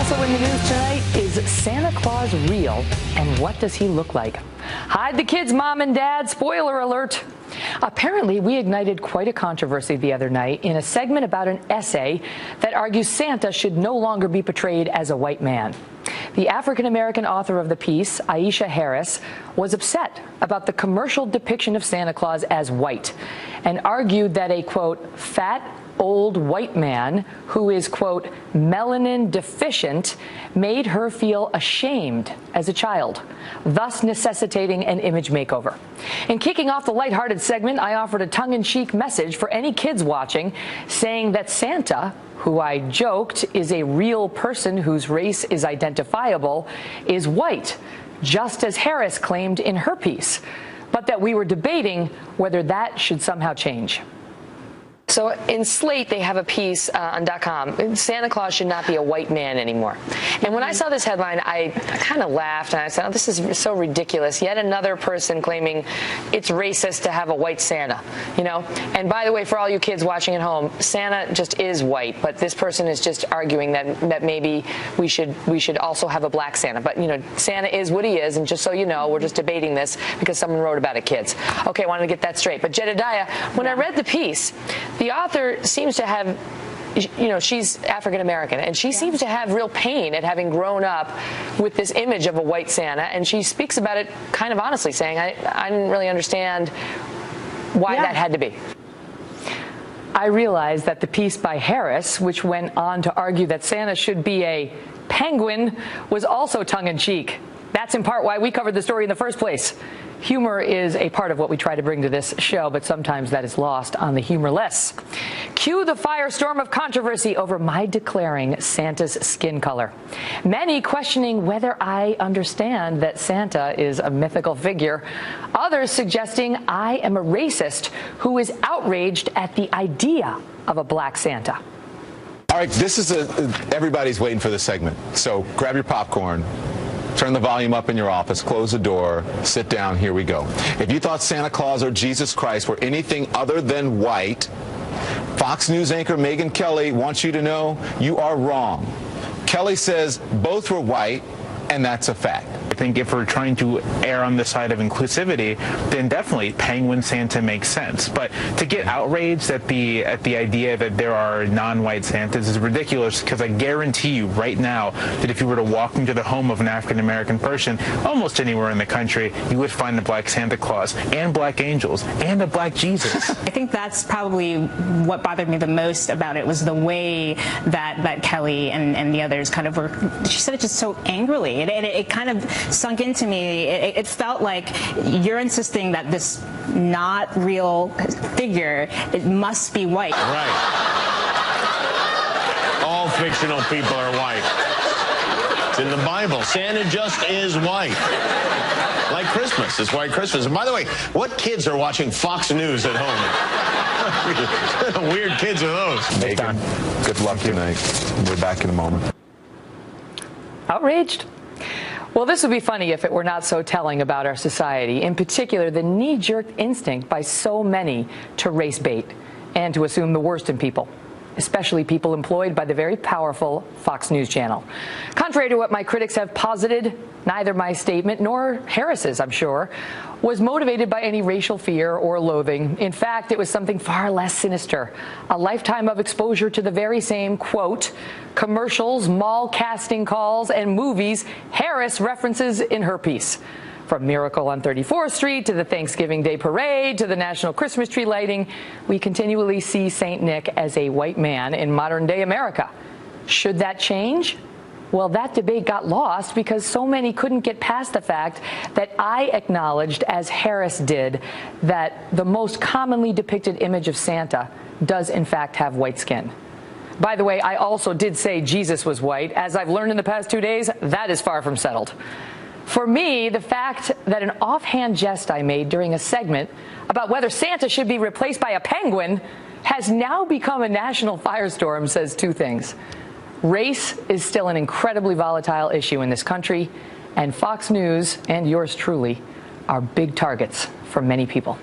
Also in the news tonight, is Santa Claus real, and what does he look like? Hide the kids, Mom and Dad. Spoiler alert. Apparently, we ignited quite a controversy the other night in a segment about an essay that argues Santa should no longer be portrayed as a white man. The African-American author of the piece, Aisha Harris, was upset about the commercial depiction of Santa Claus as white and argued that a, quote, fat, old white man who is, quote, melanin deficient made her feel ashamed as a child, thus necessitating an image makeover. In kicking off the lighthearted segment, I offered a tongue-in-cheek message for any kids watching, saying that Santa, who I joked is a real person whose race is identifiable, is white, just as Harris claimed in her piece, but that we were debating whether that should somehow change. So in Slate, they have a piece on .com. Santa Claus should not be a white man anymore. And when I saw this headline, I kind of laughed and I said, oh, this is so ridiculous. Yet another person claiming it's racist to have a white Santa, you know? And by the way, for all you kids watching at home, Santa just is white, but this person is just arguing that maybe we should also have a black Santa. But, you know, Santa is what he is, and just so you know, we're just debating this because someone wrote about it, kids. Okay, I wanted to get that straight. But Jedediah, when I read the piece, the author seems to have, you know, she's African-American, and she seems to have real pain at having grown up with this image of a white Santa, and she speaks about it kind of honestly, saying, I didn't really understand why that had to be. I realized that the piece by Harris, which went on to argue that Santa should be a penguin, was also tongue-in-cheek. That's in part why we covered the story in the first place. Humor is a part of what we try to bring to this show, but sometimes that is lost on the humorless. Cue the firestorm of controversy over my declaring Santa's skin color. Many questioning whether I understand that Santa is a mythical figure. Others suggesting I am a racist who is outraged at the idea of a black Santa. All right, this is everybody's waiting for this segment, so grab your popcorn. Turn the volume up in your office, close the door, sit down, here we go. If you thought Santa Claus or Jesus Christ were anything other than white, Fox News anchor Megyn Kelly wants you to know you are wrong. Kelly says both were white, and that's a fact. I think if we're trying to err on the side of inclusivity, then definitely Penguin Santa makes sense. But to get outraged at the idea that there are non-white Santas is ridiculous, because I guarantee you right now that if you were to walk into the home of an African-American person, almost anywhere in the country, you would find a black Santa Claus and black angels and a black Jesus. I think that's probably what bothered me the most about it, was the way that Kelly and the others kind of were, she said it just so angrily. It kind of sunk into me. It felt like you're insisting that this not real figure, it must be white. Right. All fictional people are white. It's in the Bible. Santa just is white. Like Christmas. It's white Christmas. And by the way, what kids are watching Fox News at home? Weird kids are those. Megyn, good luck tonight. We're back in a moment. Outraged? Well, this would be funny if it were not so telling about our society, in particular the knee-jerk instinct by so many to race bait and to assume the worst in people, especially people employed by the very powerful Fox News channel. Contrary to what my critics have posited, neither my statement nor Harris's, I'm sure, was motivated by any racial fear or loathing. In fact, it was something far less sinister, a lifetime of exposure to the very same, quote, commercials, mall casting calls, and movies Harris references in her piece. From Miracle on 34th Street to the Thanksgiving Day Parade to the National Christmas Tree lighting, we continually see St. Nick as a white man in modern-day America. Should that change? Well, that debate got lost because so many couldn't get past the fact that I acknowledged, as Harris did, that the most commonly depicted image of Santa does in fact have white skin. By the way, I also did say Jesus was white. As I've learned in the past 2 days, that is far from settled. For me, the fact that an offhand jest I made during a segment about whether Santa should be replaced by a penguin has now become a national firestorm says two things. Race is still an incredibly volatile issue in this country, and Fox News and yours truly are big targets for many people.